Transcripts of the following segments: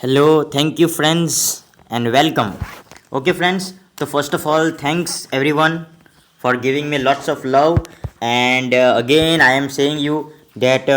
Hello, thank you, friends, and welcome. Okay, friends, so first of all, thanks everyone for giving me lots of love. And again, I am saying you that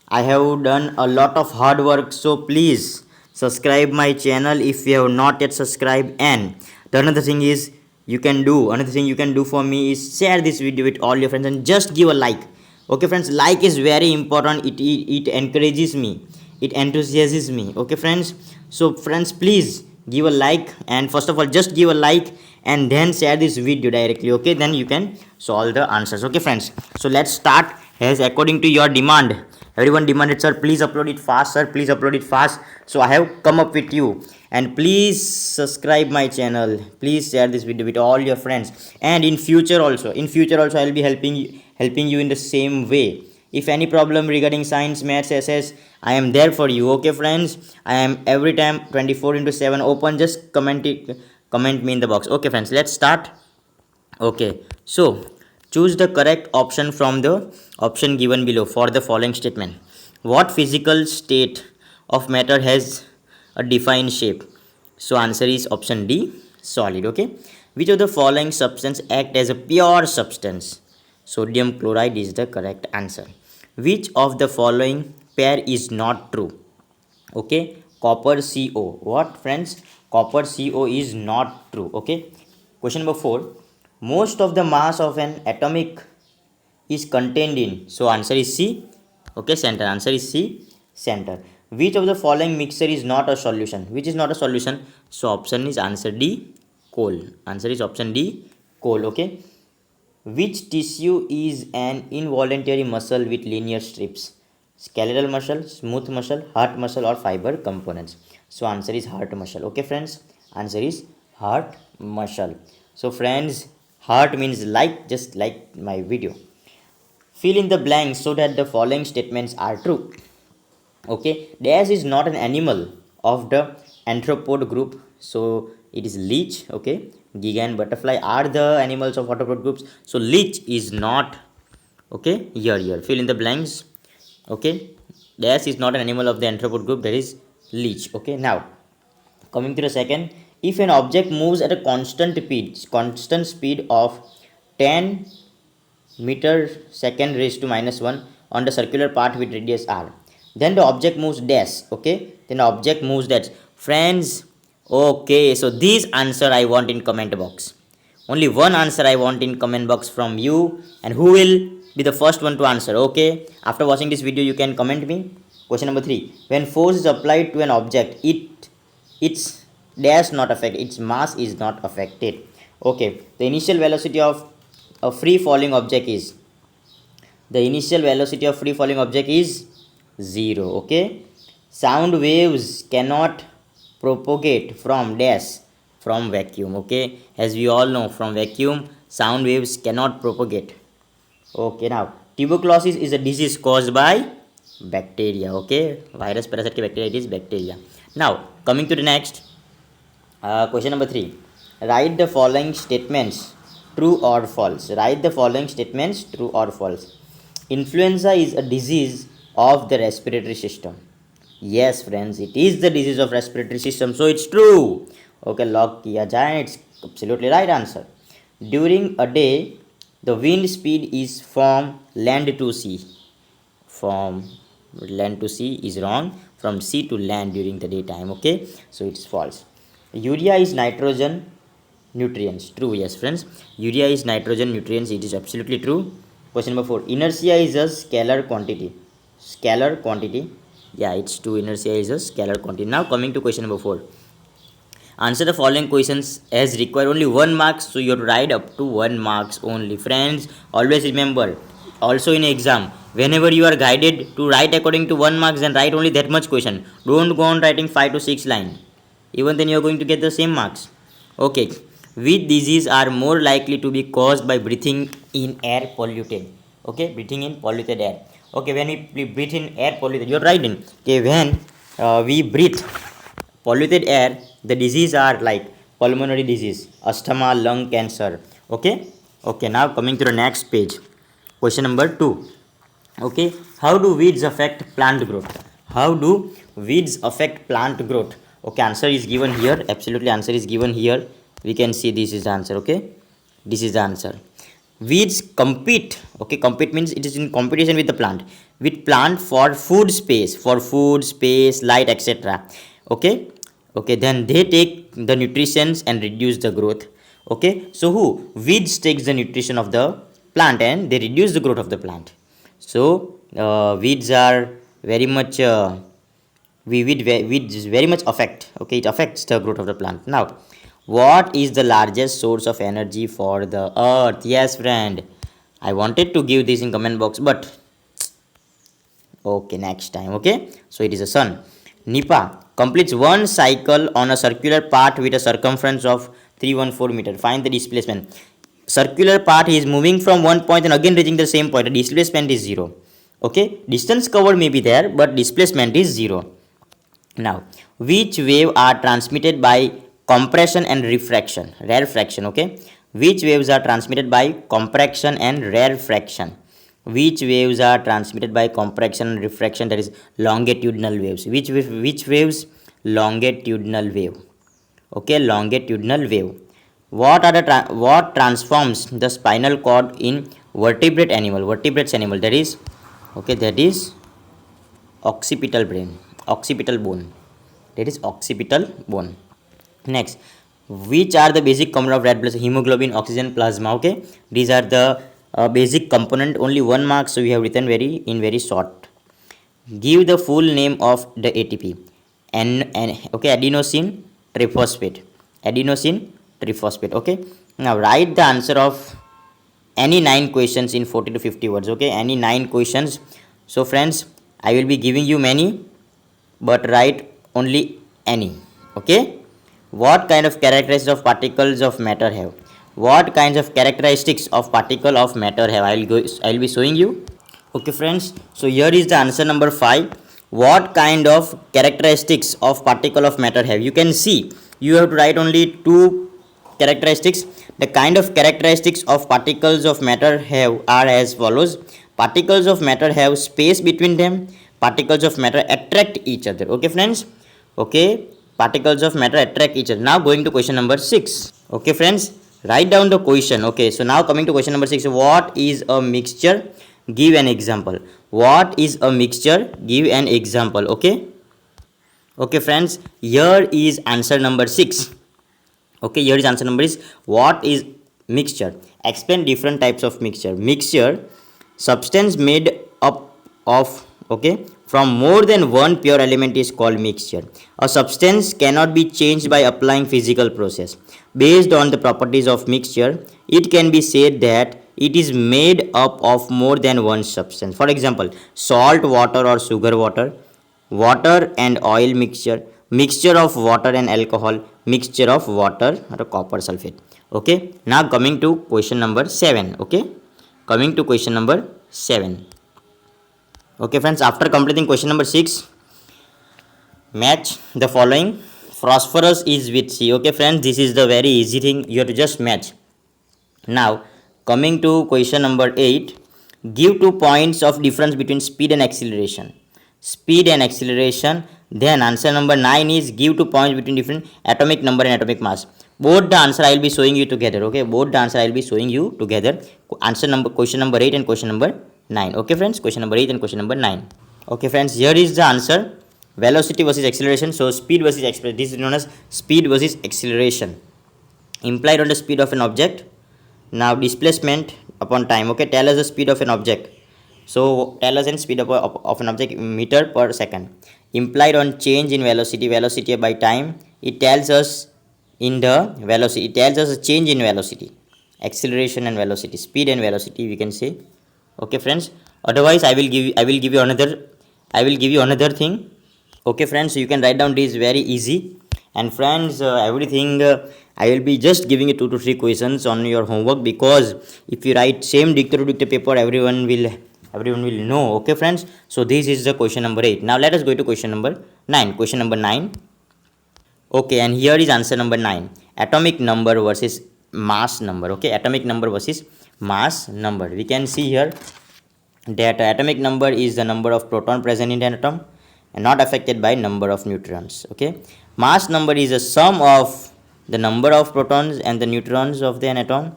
I have done a lot of hard work, so please subscribe my channel if you have not yet subscribed. And the another thing is, another thing you can do for me is share this video with all your friends and just give a like. Okay, friends, like is very important. It encourages me, it enthusiasms me. Okay, friends, so friends, please give a like, and first of all just give a like and then share this video directly. Okay, then you can solve the answers. Okay, friends, so let's start. As according to your demand, everyone demanded, sir, please upload it fast, sir, please upload it fast. So I have come up with you, and please subscribe my channel, please share this video with all your friends. And in future also, I'll be helping you in the same way. If any problem regarding science, maths, ss, I am there for you. Okay, friends, I am every time 24 into 7 open. Just comment me in the box. Okay, friends, let's start. Okay, so choose the correct option from the option given below for the following statement. What physical state of matter has a defined shape? So answer is option D, solid. Okay, which of the following substance act as a pure substance? Sodium chloride is the correct answer. Which of the following pair is not true? Okay, copper CO. What, friends? Copper CO is not true. Okay, question number 4. Most of the mass of an atomic is contained in. So answer is C. Okay, center. Answer is C, center. Which of the following mixture is not a solution? Which is not a solution? So option is answer D, coal. Answer is option D, coal. Okay, which tissue is an involuntary muscle with linear strips? Skeletal muscle, smooth muscle, heart muscle, or fiber components? So answer is heart muscle. Okay, friends, answer is heart muscle. So friends, heart means like, just like my video. Fill in the blanks so that the following statements are true. Okay, dash is not an animal of the arthropod group, so it is leech. Okay, giga and butterfly are the animals of arthropod groups, so leech is not. Okay, here fill in the blanks. Okay, dash is not an animal of the arthropod group, that is leech. Okay, now coming to the second, if an object moves at a constant speed of 10 meter second raised to minus 1 on the circular path with radius r, then the object moves dash. Okay, then the object moves dash, friends. Okay, so this answer I want in comment box. Only one answer I want in comment box from you, and who will be the first one to answer? Okay, after watching this video you can comment me. Question number 3. When force is applied to an object, its dash not affected, its mass is not affected. Okay, the initial velocity of a free falling object is, the initial velocity of free falling object is 0. Okay, sound waves cannot propagate from dash, from vacuum. Okay, as we all know, from vacuum sound waves cannot propagate. Okay, now tuberculosis is a disease caused by bacteria. Okay, virus, parasitic, bacteria, it is bacteria. Now coming to the next, question number 3. Write the following statements true or false. Write the following statements true or false. Influenza is a disease of the respiratory system. Yes, friends, it is the disease of respiratory system, so it's true. Okay, lock kiya jaye, it's absolutely right answer. During a day, the wind speed is from land to sea. From land to sea is wrong. From sea to land during the daytime. Okay, so it's false. Urea is nitrogen nutrients. True. Yes, friends, urea is nitrogen nutrients, it is absolutely true. Question number 4. Inertia is a scalar quantity. Scalar quantity. Yeah, it's true, inertia is a scalar quantity. Now coming to question number 4. Answer the following questions as require only 1 marks, so you have to write up to 1 marks only. Friends, always remember, also in exam, whenever you are guided to write according to 1 marks, then write only that much question. Don't go on writing 5 to 6 line, even then you are going to get the same marks. Okay, which disease are more likely to be caused by breathing in air polluted? Okay, breathing in polluted air. Okay, when we breathe in air polluted, you're writing, okay, when we breathe polluted air, the disease are like pulmonary disease, asthma, lung cancer. Okay, okay, now coming to the next page, question number 2. Okay, how do weeds affect plant growth? How do weeds affect plant growth? Okay, answer is given here. Absolutely, answer is given here. We can see this is the answer. Okay, this is the answer. Weeds compete. Okay, compete means it is in competition with the plant, for food space, light, etc. Okay, okay, then they take the nutritions and reduce the growth. Okay, so who? Weeds takes the nutrition of the plant and they reduce the growth of the plant. So weeds are very much weeds very much affect. Okay, it affects the growth of the plant. Now, what is the largest source of energy for the earth? Yes, friend, I wanted to give this in comment box, but okay, next time. Okay, so it is a sun. Nipa completes one cycle on a circular path with a circumference of 314 meter. Find the displacement. Circular path is moving from one point and again reaching the same point. The displacement is 0. Okay, distance covered may be there, but displacement is 0. Now, which wave are transmitted by compression and refraction? Rarefaction. Okay, which waves are transmitted by compression and rarefaction? Which waves are transmitted by compression and refraction? That is longitudinal waves. Which waves? Longitudinal wave. Okay, longitudinal wave. What transforms the spinal cord in vertebrate animal? Vertebrates animal. That is okay. That is occipital brain. Occipital bone. That is occipital bone. Next, which are the basic component of red blood cell? Hemoglobin, oxygen, plasma. Okay, these are the basic component. Only 1 mark, so we have written very short. Give the full name of the ATP. Okay, adenosine triphosphate. Adenosine triphosphate. Okay, now write the answer of any 9 questions in 40 to 50 words. Okay, any 9 questions. So friends, I will be giving you many, but write only any. Okay, what kind of characteristics of particles of matter have? What kinds of characteristics of particle of matter have? I will be showing you. Okay friends, so here is the answer number 5. What kind of characteristics of particle of matter have? You can see you have to write only 2 characteristics. The kind of characteristics of particles of matter have are as follows. Particles of matter have space between them. Particles of matter attract each other. Okay friends, okay, particles of matter attract each other. Now going to question number 6. Okay friends, write down the question. Okay, so now coming to question number 6. What is a mixture? Give an example. What is a mixture? Give an example. Okay, okay friends, here is answer number 6. Okay, here is answer number is what is mixture? Explain different types of mixture. Mixture, substance made up of, okay, from more than one pure element is called mixture. A substance cannot be changed by applying physical process. Based on the properties of mixture, it can be said that it is made up of more than one substance. For example, salt water or sugar water, water and oil mixture, mixture of water and alcohol, mixture of water or copper sulfate. Okay, now coming to question number 7. Okay, coming to question number 7. Okay friends, after completing question number 6, match the following. Phosphorus is with C. Okay friends, this is the very easy thing, you have to just match. Now coming to question number 8, give 2 points of difference between speed and acceleration. Speed and acceleration. Then answer number 9 is give 2 points between different atomic number and atomic mass. Both the answer I will be showing you together. Okay, both the answer I will be showing you together. Question number 8 and question number 9. Okay friends, question number 8 and question number 9. Okay friends, here is the answer. Velocity versus acceleration. So speed versus acceleration. This is known as speed versus acceleration. Implied on the speed of an object. Now displacement upon time. Okay, tell us the speed of an object. So tell us the speed of an object meter per second. Implied on change in velocity. Velocity by time. It tells us in the velocity. It tells us a change in velocity. Acceleration and velocity. Speed and velocity we can say. Okay friends, otherwise I will give you another thing. Okay friends, so you can write down this very easy. And friends, everything I will be just giving you 2 to 3 questions on your homework, because if you write same dictator to dictator paper, everyone will know. Okay friends, so this is the question number 8. Now let us go to question number 9. Question number 9. Okay, and here is answer number 9. Atomic number versus mass number. Okay, atomic number versus mass number. We can see here that atomic number is the number of proton present in an atom, and not affected by number of neutrons. Okay, mass number is a sum of the number of protons and the neutrons of the atom,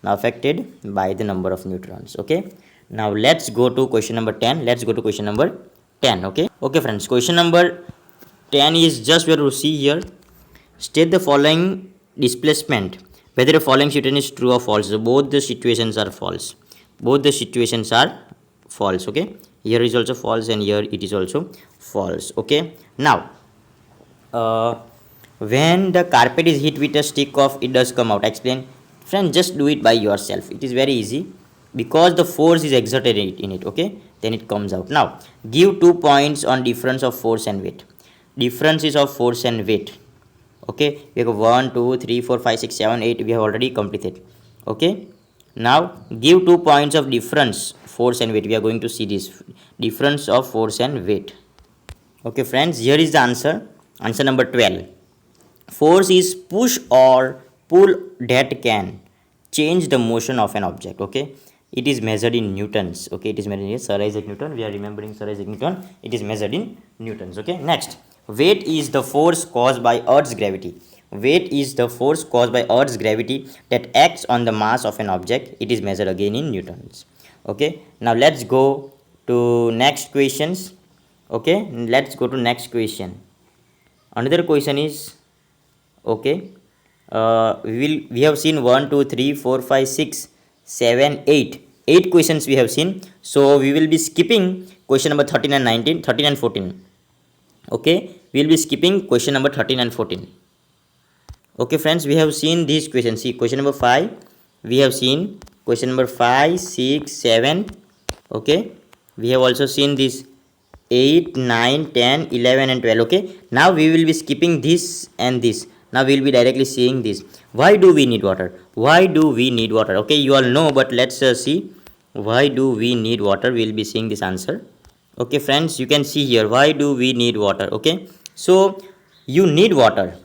now affected by the number of neutrons. Okay, now let's go to question number 10. Let's go to question number 10. Okay friends, question number 10 is just we have to see here. State the following displacement whether the following situation is true or false. So both the situations are false. Both the situations are false. Okay, here is also false and here it is also false. Okay, now when the carpet is hit with a stick of, it does come out. Explain. Friend, just do it by yourself. It is very easy because the force is exerted in it. Okay, then it comes out. Now give 2 points on difference of force and weight. Differences of force and weight. Okay, we have 1 2 3 4 5 6 7 8, we have already completed. Okay, now give 2 points of difference force and weight. We are going to see this difference of force and weight. Okay friends, here is the answer number 12. Force is push or pull that can change the motion of an object. Okay, it is measured in newtons. Okay, it is measured in Sir Isaac Newton. We are remembering Sir Isaac Newton. It is measured in newtons. Okay, next, weight is the force caused by Earth's gravity. Weight is the force caused by Earth's gravity that acts on the mass of an object. It is measured again in newtons. Okay, now let's go to next questions. Okay, let's go to next question. Another question is, okay, we have seen 1 2 3 4 5 6 7 8 questions we have seen. So we will be skipping question number 13 and 19, 13 and 14. Okay, we will be skipping question number 13 and 14. Okay friends, we have seen these questions. See question number 5, we have seen question number 5 6 7. Okay, we have also seen this 8 9 10 11 and 12. Okay, now we will be skipping this and this. Now we will be directly seeing this. Why do we need water? Why do we need water? Okay, you all know, but let's see why do we need water. We will be seeing this answer. Okay friends, you can see here, why do we need water? Okay, so you need water.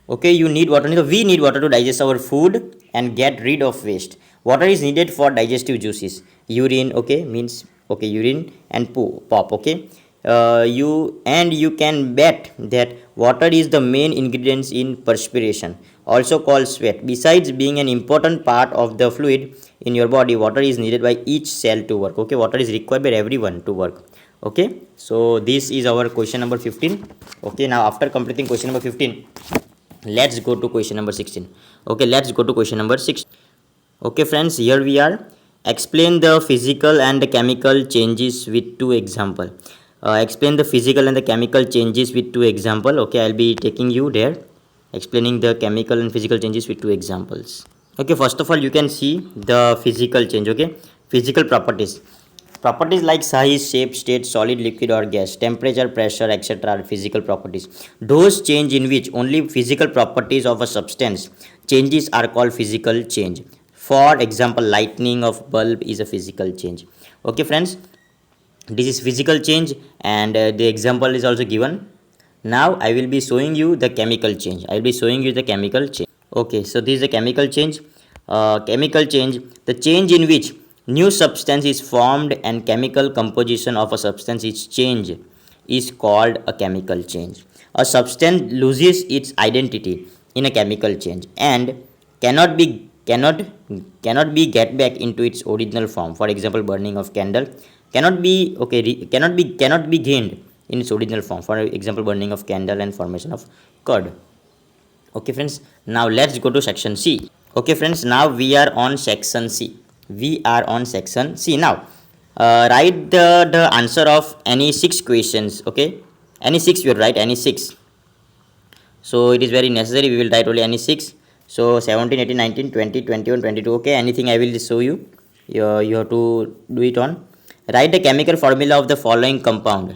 Okay, you need water. We need water to digest our food and get rid of waste. Water is needed for digestive juices. Urine, okay, means okay, urine and pop. Okay, you can bet that water is the main ingredients in perspiration, also called sweat. Besides being an important part of the fluid in your body, water is needed by each cell to work. Okay, water is required by everyone to work. Okay, so this is our question number 15. Okay, now after completing question number 15, let's go to question number 16. Okay, let's go to question number 16. Okay friends, here we are. Explain the physical and chemical changes with 2 example. Explain the physical and the chemical changes with 2 example. Okay, I'll be taking you there, explaining the chemical and physical changes with 2 examples. Okay, first of all, you can see the physical change. Okay, physical properties. Properties like size, shape, state, solid, liquid or gas, temperature, pressure, etc. are physical properties. Those change in which only physical properties of a substance changes are called physical change. For example, lightning of bulb is a physical change. Okay friends, this is physical change, and the example is also given. Now I will be showing you the chemical change. I will be showing you the chemical change. Okay, so this is the chemical change. Chemical change, the change in which new substance is formed and chemical composition of a substance is changed, is called a chemical change. A substance loses its identity in a chemical change and cannot be get back into its original form. For example, burning of candle cannot be gained in its original form. For example, burning of candle and formation of curd. Okay friends, now let's go to section C. Okay friends, now we are on section C. We are on section C. Now write the answer of any 6 questions. Okay, any 6 you will write, any 6. So it is very necessary, we will write only any 6. So 17 18 19 20 21 22. Okay, anything I will show you, you have to do it on. Write the chemical formula of the following compound.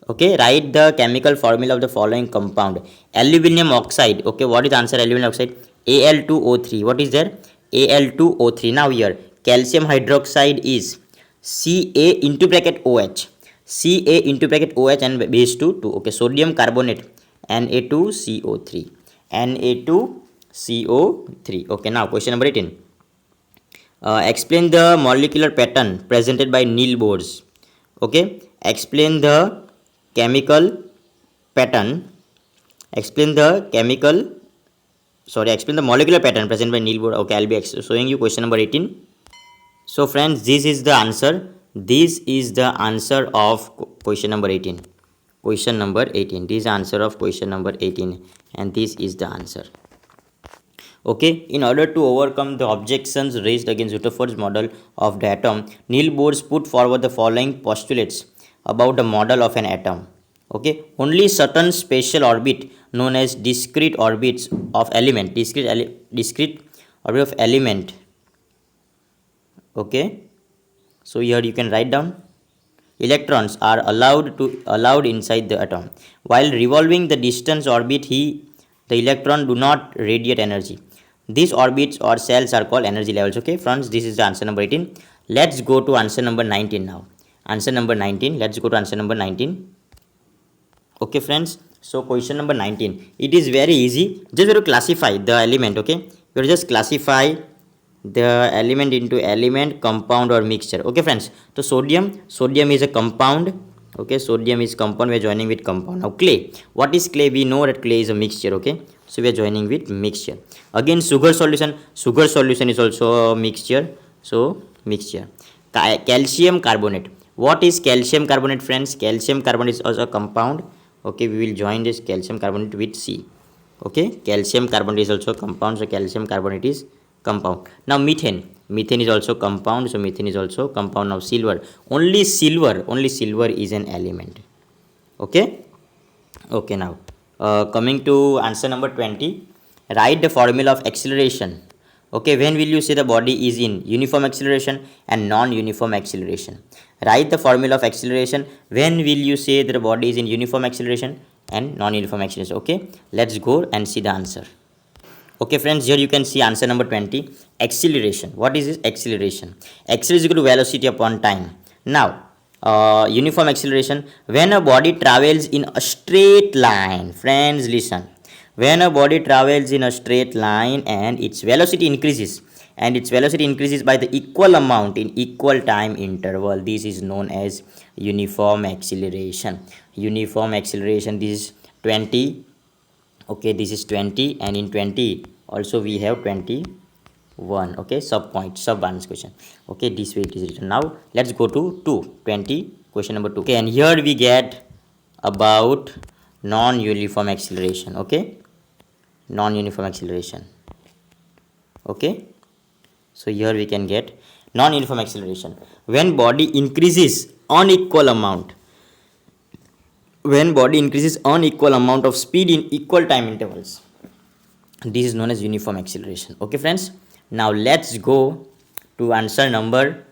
Okay, write the chemical formula of the following compound. Aluminum oxide. Okay, what is the answer? Aluminum oxide, Al2O3. What is there? Al2O3. Now here, calcium hydroxide is Ca into bracket OH. Ca into bracket OH and base 2. Okay, sodium carbonate, Na2CO3. Na2CO3. Okay, now question number 18. Explain the molecular pattern presented by Niels Bohr. Okay, explain the chemical pattern. Explain the molecular pattern present by Neil Bohr. Okay, I'll be showing you question number 18. So friends, this is the answer. This is the answer of question number 18. Question number 18. This is the answer of question number 18, and this is the answer. Okay, in order to overcome the objections raised against Rutherford's model of the atom, Neil Bohr put forward the following postulates about the model of an atom. Okay, only certain special orbit known as discrete orbits of element, discrete orbit of element. Okay, so here you can write down electrons are allowed inside the atom. While revolving the distance orbit, the electron do not radiate energy. These orbits or cells are called energy levels. Okay, friends, this is the answer number 18. Let's go to answer number 19 now. Answer number 19. Let's go to answer number 19. Okay, friends. So question number 19. It is very easy. Just to classify the element. Okay, you just classify the element into element, compound or mixture. Okay, friends. So sodium is a compound. Okay, sodium is compound. We are joining with compound. Now clay. What is clay? We know that clay is a mixture. Okay, so we are joining with mixture. Again, sugar solution is also a mixture. So mixture. Calcium carbonate. What is calcium carbonate, friends? Calcium carbonate is also a compound. Okay, we will join this calcium carbonate with C. Okay, calcium carbonate is also a compound. So calcium carbonate is compound. Now methane is also compound. So methane is also compound. Now silver, only silver is an element. Okay. Now coming to answer number 20. Write the formula of acceleration. Okay, when will you say the body is in uniform acceleration and non-uniform acceleration? Write the formula of acceleration. When will you say that the body is in uniform acceleration and non-uniform acceleration? Okay, let's go and see the answer. Okay, friends, here you can see answer number 20. Acceleration. What is this? Acceleration. Acceleration is equal to velocity upon time. Now, uniform acceleration. When a body travels in a straight line, friends, listen. When a body travels in a straight line and its velocity increases, by the equal amount in equal time interval, this is known as uniform acceleration. Uniform acceleration. This is 20. Okay, this is 20, and in 20 also we have 21. Okay, sub answer question. Okay, this way it is written. Now let's go to 20 question number 2. Okay, and here we get about non-uniform acceleration. Okay, non-uniform acceleration. Okay, so here we can get non-uniform acceleration. When body increases unequal amount of speed in equal time intervals, this is known as uniform acceleration. Okay, friends, now let's go to answer number.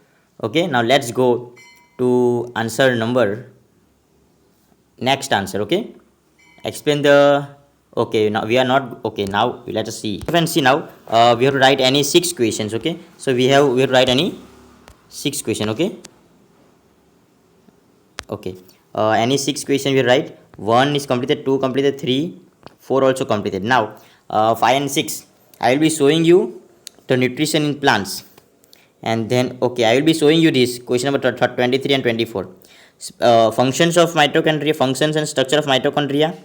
Okay, now let's go to answer number, next answer. Okay, explain the. Okay, now we are not. Okay, now let us see. Friends, see now we have to write any 6 questions. Okay, so we have to write any 6 question. Okay, any 6 question we write. 1 is completed, 2 completed, 3, 4 also completed. Now 5 and 6 I will be showing you the nutrition in plants, and then okay, I will be showing you this question number 23 and 24. Functions of mitochondria, functions and structure of mitochondria,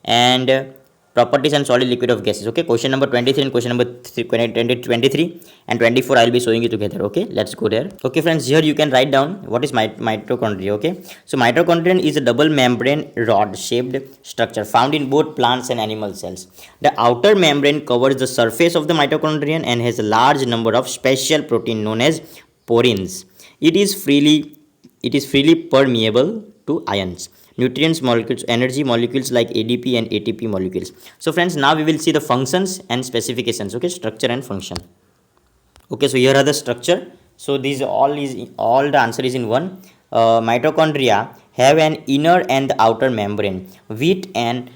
and properties and solid liquid of gases. Okay, question number 23 and question number 23 and 24 I will be showing you together. Okay, let's go there. Okay, friends, here you can write down what is mitochondria. Okay, so mitochondrion is a double membrane rod shaped structure found in both plants and animal cells. The outer membrane covers the surface of the mitochondrion and has a large number of special protein known as porins. It is freely permeable to ions, nutrients molecules, energy molecules like ADP and ATP molecules. So friends, now we will see the functions and specifications. Okay, structure and function. Okay, so here are the structure. So these all the answer is in one. Mitochondria have an inner and the outer membrane with an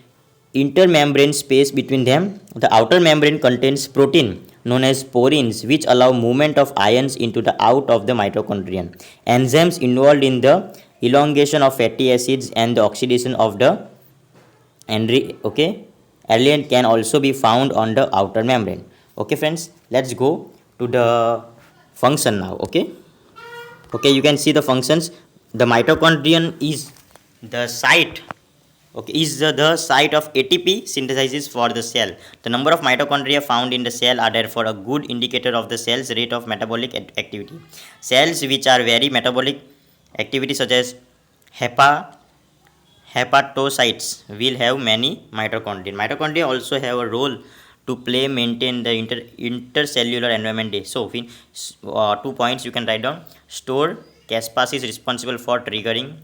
intermembrane space between them. The outer membrane contains protein known as porins, which allow movement of ions into the out of the mitochondrion. Enzymes involved in the elongation of fatty acids and the oxidation of the element can also be found on the outer membrane. Okay, friends, let's go to the function now. Okay, you can see the functions. The mitochondrion is the site okay, is the site of ATP synthesizes for the cell. The number of mitochondria found in the cell are therefore a good indicator of the cell's rate of metabolic activity. Cells which are very metabolic activity such as hepa hepatocytes will have many mitochondria. Mitochondria also have a role to play maintain the intercellular environment. So, 2 points you can write down. Store caspase is responsible for triggering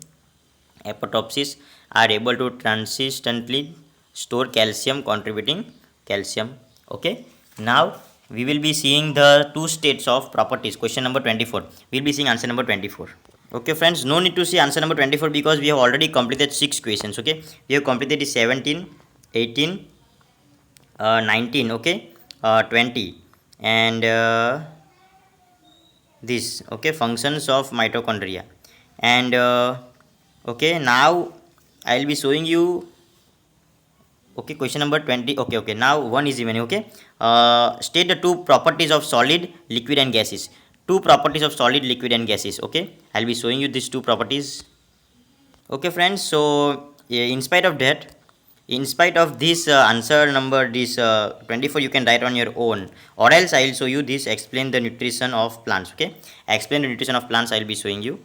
apoptosis, are able to consistently store calcium, contributing calcium. Okay, now we will be seeing the two states of properties. Question number 24, we will be seeing answer number 24. Okay friends, no need to see answer number 24 because we have already completed 6 questions. Okay, we have completed 17, 18, 19, okay, 20, and this, okay, functions of mitochondria. And okay, now I will be showing you, okay, question number 20. Okay, now one is even. Okay, state the two properties of solid, liquid and gases. Two properties of solid, liquid and gases. Okay, I'll be showing you these two properties. Okay friends, so in spite of that, in spite of this answer number, this 24 you can write on your own, or else I'll show you this explain the nutrition of plants. Okay, explain the nutrition of plants I'll be showing you.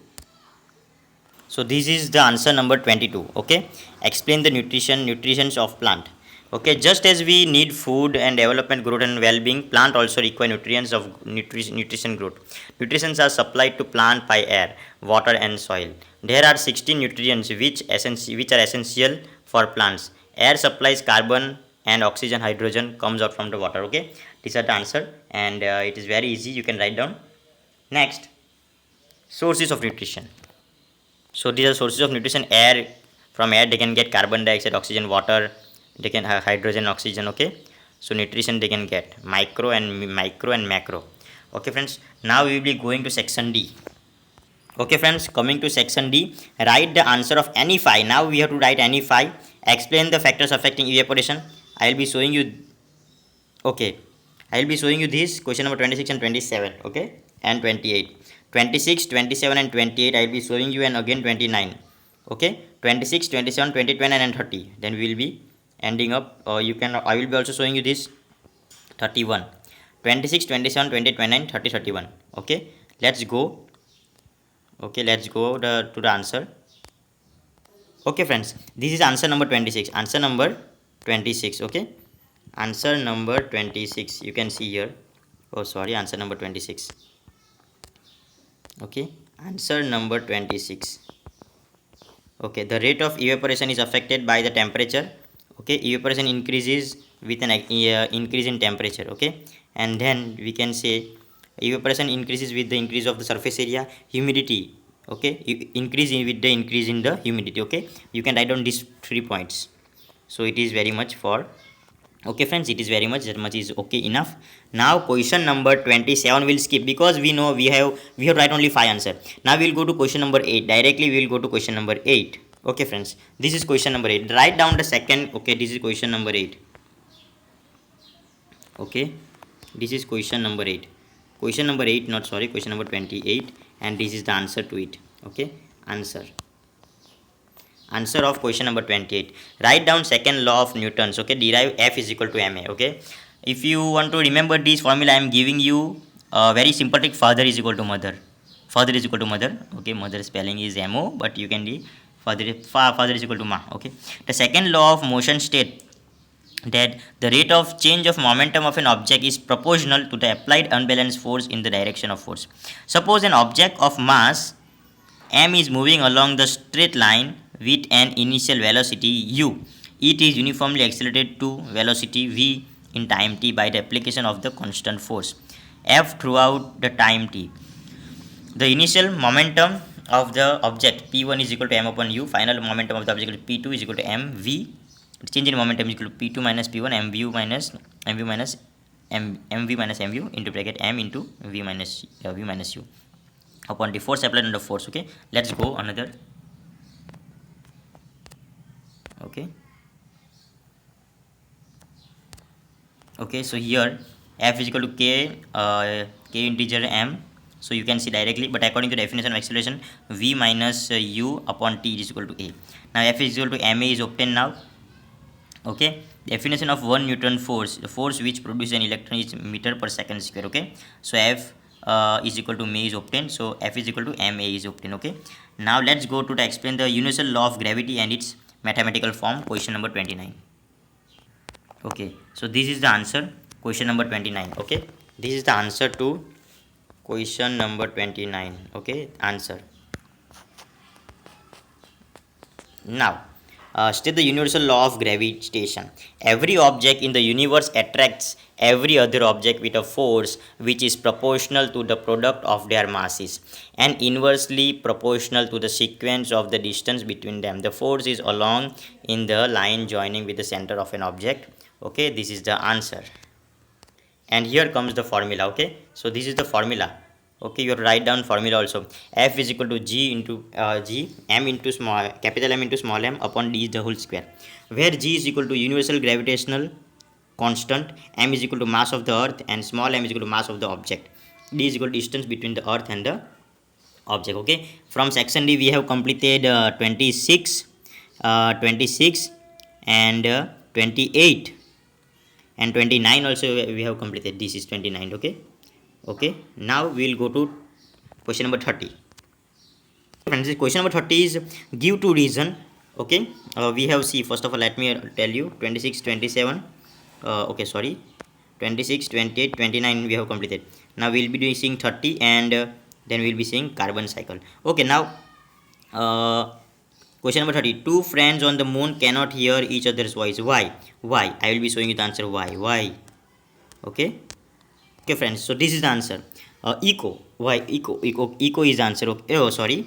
So this is the answer number 22. Okay, explain the nutritions of plant. Okay, just as we need food and development, growth and well-being, plant also require nutrients of nutrition growth. Nutrients are supplied to plant by air, water and soil. There are 16 nutrients which are essential for plants. Air supplies carbon and oxygen, hydrogen comes out from the water. Okay, these are the answer, and it is very easy, you can write down. Next, sources of nutrition. So these are sources of nutrition. Air, from air they can get carbon dioxide, oxygen, water, they can have hydrogen, oxygen. Okay, so nutrition they can get micro and macro. Okay friends, now we will be going to section D. Okay friends, coming to section D, write the answer of any phi. Now we have to write any phi. Explain the factors affecting evaporation. I will be showing you. Okay, I will be showing you this question number 26 and 27. Okay, and 28. 26, 27 and 28 I will be showing you, and again 29. Okay, 26, 27, 29 and 30. Then we will be ending up. I will be also showing you this 31. 26, 27, 20, 29, 30, 31. Okay, let's go. Okay, let's go to the answer. Okay friends, this is answer number 26. Answer number 26. Okay, answer number 26. You can see here. Oh sorry, answer number 26. Okay, answer number 26. Okay, the rate of evaporation is affected by the temperature. Okay, evaporation increases with an increase in temperature. Okay, and then we can say evaporation increases with the increase of the surface area. Humidity, okay, increase with the increase in the humidity. Okay, you can write down these 3 points. So it is very much for. Okay friends, it is very much, that much is okay enough. Now question number 27 will skip because we know we have write only 5 answer. Now we will go to question number 8. Directly we will go to question number 8. Okay friends, this is question number 8. Write down the second. Okay, this is question number 8. Okay, this is question number 8. Question number 8, not sorry, question number 28, and this is the answer to it. Okay, answer of question number 28. Write down second law of Newton's. Okay, derive F is equal to ma. Okay, if you want to remember this formula, I am giving you a very simple trick. Father is equal to mother. Father is equal to mother. Okay, mother spelling is mo, but you can be father is equal to ma. Okay, the second law of motion state that the rate of change of momentum of an object is proportional to the applied unbalanced force in the direction of force. Suppose an object of mass m is moving along the straight line with an initial velocity u. It is uniformly accelerated to velocity v in time t by the application of the constant force f throughout the time t. The initial momentum of the object p1 is equal to m upon u. Final momentum of the object p2 is equal to mv. Change in momentum is equal to p2 minus p1 mv minus mv minus mu into bracket m into v minus u upon the force applied on the force. Okay, let's go another. Okay, so here f is equal to k integer m So you can see directly, but according to the definition of acceleration, v minus u upon t is equal to a. Now F is equal to ma is obtained now. Okay, definition of 1 Newton force, the force which produces an electron is meter per second square. Okay, so F is equal to ma is obtained, so F is equal to ma is obtained. Okay, now let's go to explain the universal law of gravity and its mathematical form. Question number 29. Okay, so this is the answer, question number 29. Okay, this is the answer to question number 29. Okay, answer. Now state the universal law of gravitation. Every object in the universe attracts every other object with a force which is proportional to the product of their masses and inversely proportional to the sequence of the distance between them. The force is along in the line joining with the center of an object. Okay, this is the answer. And here comes the formula. Okay, so this is the formula. Okay, you have to write down formula also. F is equal to g into g m into small capital M into small m upon d is the whole square, where g is equal to universal gravitational constant, m is equal to mass of the earth, and small m is equal to mass of the object, d is equal to distance between the earth and the object. Okay, from section D we have completed 26, 26 and 28 and 29 also we have completed. This is 29. Okay. Okay, now we will go to question number 30. Friends, question number 30 is give two reason. Okay, we have see, first of all let me tell you 26, 27, okay, sorry, 26, 28, 29 we have completed. Now we will be doing seeing 30 and then we will be seeing carbon cycle. Okay, now question number 30. Two friends on the moon cannot hear each other's voice. Why? Why? I will be showing you the answer. Why? Okay. Okay, friends, so this is the answer. Echo. Why? Echo is the answer. Okay. Oh, sorry.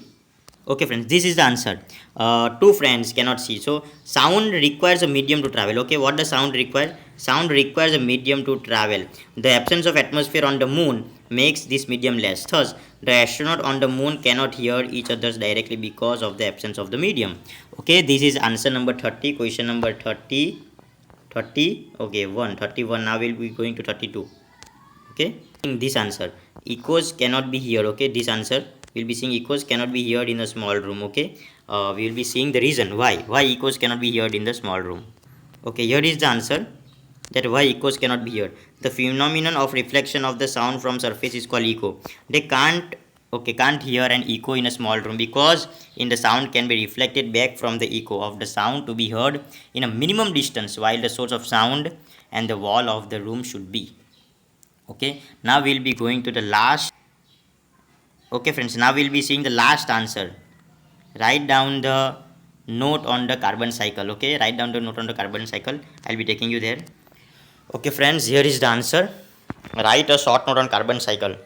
Okay, friends, this is the answer. Two friends cannot see. So sound requires a medium to travel. Okay, what does sound require? Sound requires a medium to travel. The absence of atmosphere on the moon makes this medium less. Thus, the astronaut on the moon cannot hear each other directly because of the absence of the medium. Okay, this is answer number 30. Question number 30. 30. Okay, 31. Now we'll be going to 32. Okay, this answer, echoes cannot be heard. Okay, this answer we'll be seeing echoes cannot be heard in a small room. Okay, we will be seeing the reason why echoes cannot be heard in the small room. Okay, here is the answer, that why echoes cannot be heard. The phenomenon of reflection of the sound from surface is called echo. They can't hear an echo in a small room because in the sound can be reflected back from the echo of the sound to be heard in a minimum distance while the source of sound and the wall of the room should be. Okay, now we'll be going to the last. Okay, friends, now we'll be seeing the last answer. Write down the note on the carbon cycle. Okay, write down the note on the carbon cycle. I'll be taking you there. Okay, friends, here is the answer. Write a short note on carbon cycle.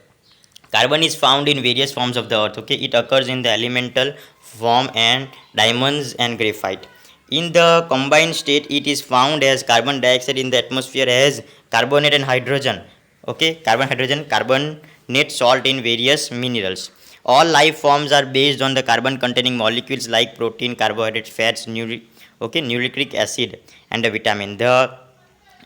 Carbon is found in various forms of the earth. Okay, it occurs in the elemental form and diamonds and graphite. In the combined state, it is found as carbon dioxide in the atmosphere as carbonate and hydrogen. Okay, carbonate salt in various minerals. All life forms are based on the carbon containing molecules like protein, carbohydrates, fats, nucleic acid and the vitamin. The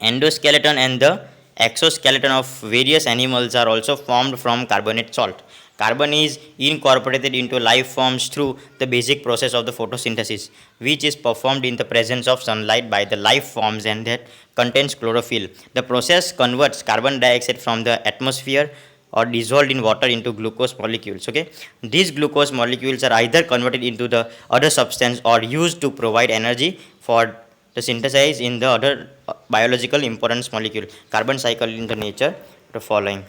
endoskeleton and the exoskeleton of various animals are also formed from carbonate salt. Carbon is incorporated into life forms through the basic process of the photosynthesis, which is performed in the presence of sunlight by the life forms and that contains chlorophyll. The process converts carbon dioxide from the atmosphere or dissolved in water into glucose molecules. Okay, these glucose molecules are either converted into the other substance or used to provide energy for the synthesis in the other biological importance molecule. Carbon cycle in the nature the following.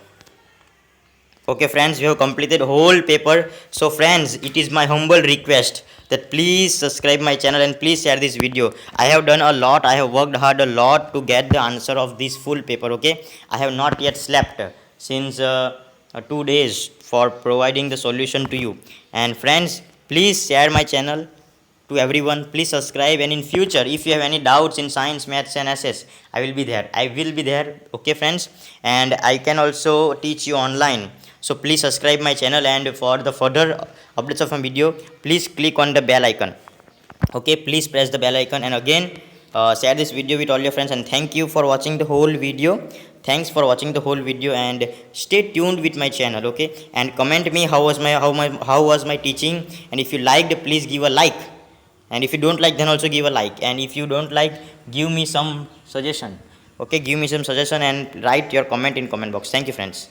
Okay, friends, we have completed whole paper. So friends, it is my humble request that please subscribe my channel and please share this video. I have done a lot, I have worked hard a lot to get the answer of this full paper. Okay, I have not yet slept since 2 days for providing the solution to you. And friends, please share my channel to everyone. Please subscribe, and in future if you have any doubts in science, maths and SS, I will be there. Okay, friends, and I can also teach you online. So please subscribe my channel, and for the further updates of my video, please click on the bell icon. Okay, please press the bell icon, and again share this video with all your friends, and thank you for watching the whole video. Thanks for watching the whole video, and stay tuned with my channel. Okay, and comment me how was my teaching, and if you liked, please give a like, and if you don't like, then also give a like, and if you don't like, give me some suggestion. Okay, give me some suggestion and write your comment in comment box. Thank you, friends.